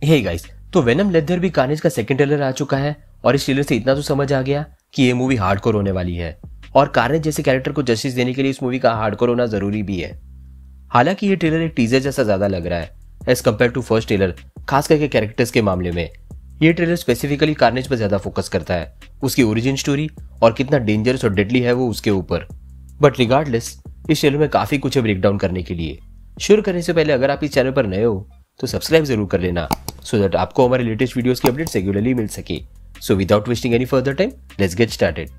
Hey guys, तो venom leather भी carnage का सेकंड ट्रेलर आ चुका है और इस ट्रेलर से इतना तो समझ आ गया कि ये मूवी हार्डकोर होने वाली है और कार्नेज जैसे कैरेक्टर को जस्टिस देने के लिए इस मूवी का हार्डकोर होना जरूरी भी है। हालांकि ये ट्रेलर एक टीजर जैसा ज्यादा लग रहा है as compared to first trailer, खास करके कैरेक्टर्स के मामले में। ये ट्रेलर स्पेसिफिकली कार्नेज पर ज्यादा फोकस करता है, उसकी ओरिजिन स्टोरी और कितना डेंजरस और डेडली है वो उसके ऊपर। बट रिगार्डलेस, इस ट्रेलर में काफी कुछ है ब्रेक डाउन करने के लिए। शुरू करने से पहले अगर आप इस चैनल पर नए हो तो सब्सक्राइब जरूर कर लेना सो दैट आपको हमारे लेटेस्ट वीडियोस की अपडेट्स रेगुलरली मिल सके। So without wasting any further time, let's get started.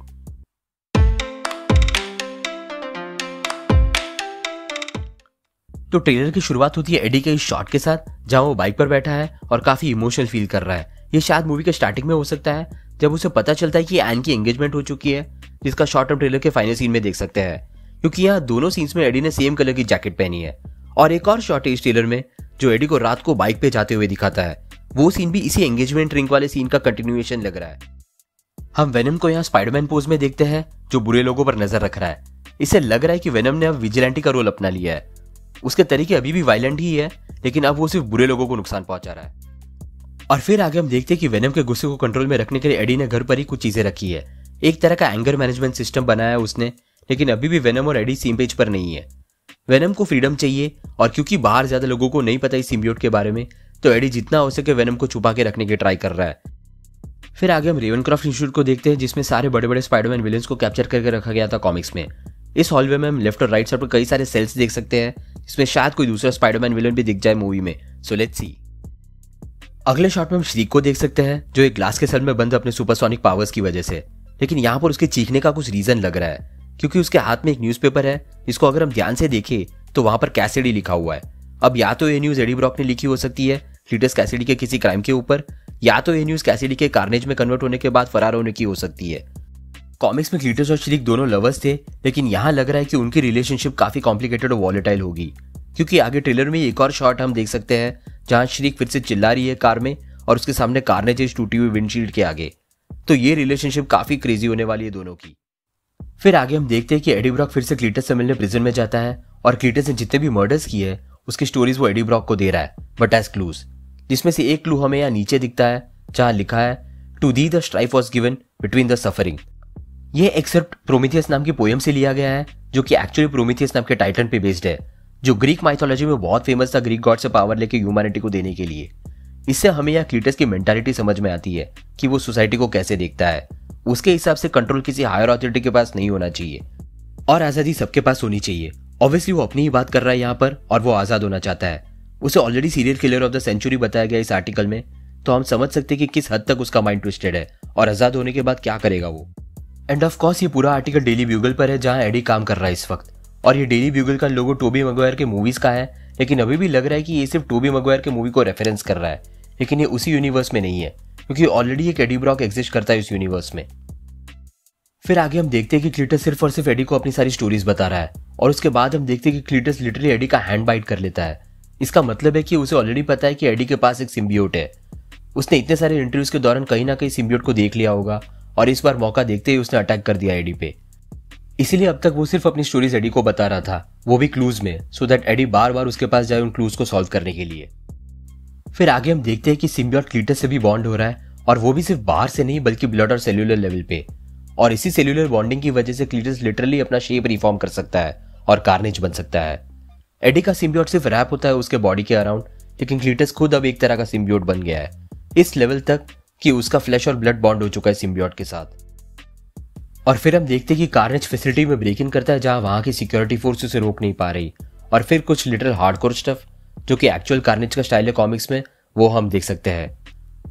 तो ट्रेलर की शुरुआत होती है एडी के इस शॉट के साथ जहां वो बाइक पर बैठा है और काफी इमोशनल फील कर रहा है। ये शायद मूवी के स्टार्टिंग में हो सकता है जब उसे पता चलता है कि एन की एंगेजमेंट हो चुकी है, जिसका शॉट हम ट्रेलर के फाइनल सीन में देख सकते हैं, क्योंकि यहाँ दोनों सीन्स में एडी ने सेम कलर की जैकेट पहनी है। और एक और शॉट है इस ट्रेलर में जो एडी को रात को बाइक पे जाते हुए दिखाता है। वो सीन भी इसी एंगेजमेंट रिंग वाले सीन का कंटिन्यूएशन लग रहा है। हम वेनम को यहाँ स्पाइडरमैन पोज में देखते हैं जो बुरे लोगों पर नजर रख रहा है। इससे लग रहा है कि वेनम ने अब विजिलेंटी का रोल अपना लिया है। उसके तरीके अभी भी वायलेंट ही है, लेकिन अब वो सिर्फ बुरे लोगों को नुकसान पहुंचा रहा है। और फिर आगे हम देखते हैं कि वेनम के गुस्से को कंट्रोल में रखने के लिए एडी ने घर पर ही कुछ चीजें रखी है। एक तरह का एंगर मैनेजमेंट सिस्टम बनाया है उसने, लेकिन अभी भी वेनम और एडी सेम पेज पर नहीं है। वेनम को फ्रीडम चाहिए और क्योंकि बाहर ज्यादा लोगों को नहीं पता इस सिम्बियोट के बारे में, तो एडी जितना हो सके वेनम को छुपा के रखने की ट्राई कर रहा है। फिर आगे हम रेवनक्रॉफ्ट इंस्टीट्यूट को देखते हैं जिसमें सारे बड़े बड़े स्पाइडरमैन विलेंस को कैप्चर करके रखा गया था कॉमिक्स में। इस हॉलवे में हम लेफ्ट और राइट साइड पर कई सारे सेल्स देख सकते हैं जिसमें शायद कोई दूसरा स्पाइडरमैन विलेन भी दिख जाए मूवी में। So let's see. अगले शॉट में हम श्रीक को देख सकते हैं जो एक ग्लास के सेल में बंद अपने सुपरसोनिक पावर्स की वजह से, लेकिन यहाँ पर उसके चीखने का कुछ रीजन लग रहा है क्योंकि उसके हाथ में एक न्यूज़पेपर है जिसको अगर हम ध्यान से देखें तो वहां पर कैसिडी लिखा हुआ है। अब या तो ये न्यूज एडी ब्रॉक ने लिखी हो सकती है क्लीटस कैसिडी के किसी क्राइम के ऊपर, या तो ये न्यूज कैसिडी के कार्नेज में कन्वर्ट होने के बाद फरार होने की हो सकती है। कॉमिक्स में क्लीटस और श्रीक दोनों लवर्स थे, लेकिन यहाँ लग रहा है कि उनकी रिलेशनशिप काफी कॉम्प्लिकेटेड और वॉलेटाइल होगी, क्योंकि आगे ट्रेलर में एक और शॉट हम देख सकते हैं जहां श्रीक फिर से चिल्ला रही है कार में और उसके सामने कार्नेज टूटी हुई विंडशील्ड के आगे। तो ये रिलेशनशिप काफी क्रेजी होने वाली है दोनों की। फिर आगे हम देखते हैं कि एडी ब्रॉक फिर से क्लीटस से मिलने प्रिजन में जाता है और क्लीटस ने जितने भी मर्डर्स किए हैं उसकी स्टोरीज वो एडी ब्रॉक को दे रहा है, बट एज क्लूज। जिसमें से एक क्लू हमें यहाँ नीचे दिखता है जहां लिखा है to the the strife was given between the suffering. ये एक्सेप्ट प्रोमीथियस नाम की पोएम से लिया गया है जो कि एक्चुअली प्रोमीथियस नाम के टाइटन पे बेस्ड है, जो ग्रीक माइथोलॉजी में बहुत फेमस था ग्रीक गॉड से पावर लेके ह्यूमैनिटी को देने के लिए। इससे हमें यहाँ क्लीटस की मेंटालिटी समझ में आती है कि वो सोसाइटी को कैसे देखता है। उसके हिसाब से कंट्रोल किसी हायर अथॉरिटी के पास नहीं होना चाहिए और आजादी सबके पास होनी चाहिए। ऑब्वियसली वो अपनी ही बात कर रहा है यहाँ पर और वो आजाद होना चाहता है। उसे already serial killer of the century बताया गया इस आर्टिकल में, तो हम समझ सकते हैं कि किस हद तक उसका माइंड ट्विस्टेड है और आजाद होने के बाद क्या करेगा वो। एंड ऑफ कोर्स ये पूरा आर्टिकल डेली ब्यूगल पर है जहां एडी काम कर रहा है इस वक्त, और ये डेली ब्यूगल का लोगो टोबी मैगवायर के मूवीज का है, लेकिन अभी भी लग रहा है कि ये सिर्फ टोबी मैगवायर के मूवी को रेफरेंस कर रहा है, लेकिन ये उसी यूनिवर्स में नहीं है क्योंकि ऑलरेडी एक एडी ब्रॉक एग्जिस्ट करता है इस यूनिवर्स में। फिर आगे हम देखते हैं कि क्लीटस सिर्फ और सिर्फ एडी को अपनी सारी स्टोरीज बता रहा है और उसके बाद हम देखते हैं कि क्लीटस लिटरली एडी का हैंड बाइट कर लेता है। इसका मतलब है कि उसे ऑलरेडी पता है कि एडी के पास एक सिम्बियोट है। उसने इतने सारे इंटरव्यूज के दौरान कहीं ना कहीं सिम्बियोट को देख लिया होगा और इस बार मौका देखते ही उसने अटैक कर दिया एडी पे। इसीलिए अब तक वो सिर्फ अपनी स्टोरीज एडी को बता रहा था, वो भी क्लूज में, सो दैट एडी बार बार उसके पास जाए उन क्लूज को सॉल्व करने के लिए। फिर आगे हम देखते हैं कि सिम्बियोट क्लीटस से भी बॉन्ड हो रहा है और वो भी सिर्फ बाहर से नहीं बल्कि ब्लड और सेल्यूलर लेवल पे, और इसी सेल्यूलर बॉन्डिंग की वजह से क्लीटस लिटरली अपना शेप रिफॉर्म कर सकता है और कार्नेज बन सकता है। एडी का सिम्बियोट सिर्फ रैप होता है उसके बॉडी के अराउंड, लेकिन क्लीटस खुद अब एक तरह का सिम्बियोट बन गया है, इस लेवल तक कि उसका फ्लैश और ब्लड बॉन्ड हो चुका है सिम्बियोट के साथ। और फिर हम देखते हैं कि कार्नेज फैसिलिटी में ब्रेक इन करता है जहां वहां की सिक्योरिटी फोर्स उसे रोक नहीं पा रही, और फिर कुछ लिटरल हार्डकोर स्टफ जो कि एक्चुअल कार्नेज का स्टाइल है कॉमिक्स में, वो हम देख सकते हैं।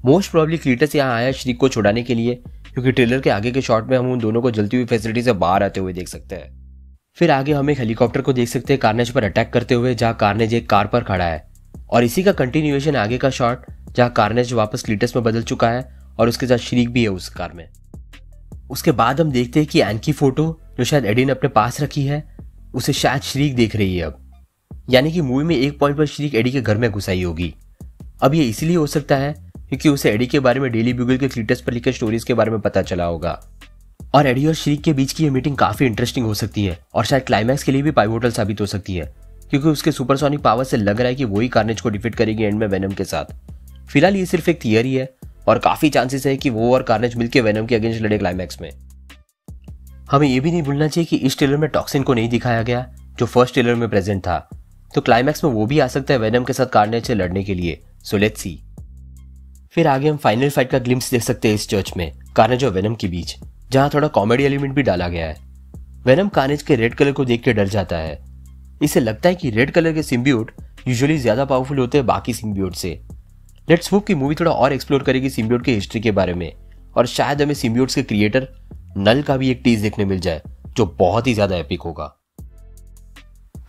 मोस्ट प्रोबेबली क्लीटस यहाँ आया श्रीक को छुड़ाने के लिए, क्योंकि ट्रेलर के आगे के शॉट में हम उन दोनों को जलती हुई फैसिलिटी से बाहर आते हुए देख सकते हैं। फिर आगे हम एक हेलीकॉप्टर को देख सकते हैं कार्नेज पर अटैक करते हुए जहां कार्नेज एक कार पर खड़ा है, और इसी का कंटिन्यूएशन आगे का शॉट जहां कार्नेज वापस क्लीटस में बदल चुका है और उसके साथ श्रीक भी है उस कार में। उसके बाद हम देखते हैं कि एन की फोटो जो शायद एडी ने अपने पास रखी है उसे शायद श्रीक देख रही है अब, यानी कि मूवी में एक पॉइंट पर श्रीक एडी के घर में घुस आई होगी। अब ये इसलिए हो सकता है क्योंकि उसे एडी के बारे में डेली ब्यूगल के क्लीटस पर लिखे स्टोरीज के बारे में पता चला होगा, और एडी और श्रीक के बीच की ये मीटिंग काफी इंटरेस्टिंग हो सकती है और शायद क्लाइमैक्स के लिए भी पाइवोटल साबित हो सकती है, क्योंकि उसके सुपरसोनिक पावर से लग रहा है कि वही कार्नेज को डिफीट करेगी एंड में वेनम के साथ। फिलहाल ये सिर्फ एक थियरी है और काफी चांसेस है कि वो और कार्नेज मिलकर वेनम के अगेंस्ट लड़े क्लाइमैक्स में। हमें ये भी नहीं भूलना चाहिए कि इस ट्रेलर में टॉक्सिन को नहीं दिखाया गया जो फर्स्ट ट्रेलर में प्रेजेंट था, तो क्लाइमैक्स में वो भी आ सकता है वेनम के साथ कार्नेज से लड़ने के लिए। So let's see. फिर आगे हम फाइनल फाइट का ग्लिम्स देख सकते हैं इस चर्च में कार्नेज और वेनम के बीच, जहां थोड़ा कॉमेडी एलिमेंट भी डाला गया है। वेनम कार्नेज के रेड कलर को देख के डर जाता है। इसे लगता है कि रेड कलर के सिम्बियोट यूजुअली ज्यादा पावरफुल होते हैं बाकी सिम्बियोट से। लेट्स होप की मूवी थोड़ा और एक्सप्लोर करेगी सिम्बियोट की हिस्ट्री के बारे में, और शायद हमें सिम्बियोट्स के क्रिएटर नल का भी एक टीज देखने मिल जाए जो बहुत ही ज्यादा एपिक होगा।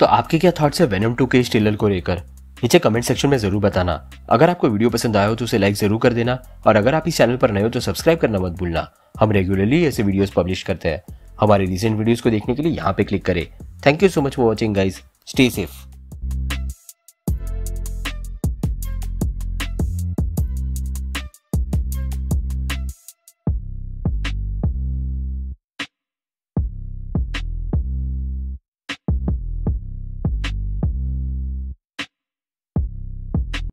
तो आपके क्या थॉट्स है वेनम 2 के इस ट्रेलर को लेकर, नीचे कमेंट सेक्शन में जरूर बताना। अगर आपको वीडियो पसंद आया हो तो उसे लाइक जरूर कर देना, और अगर आप इस चैनल पर नए हो तो सब्सक्राइब करना मत भूलना। हम रेगुलरली ऐसे वीडियोस पब्लिश करते हैं। हमारे रिसेंट वीडियोस को देखने के लिए यहाँ पे क्लिक करें। Thank you so much for watching guys, stay safe.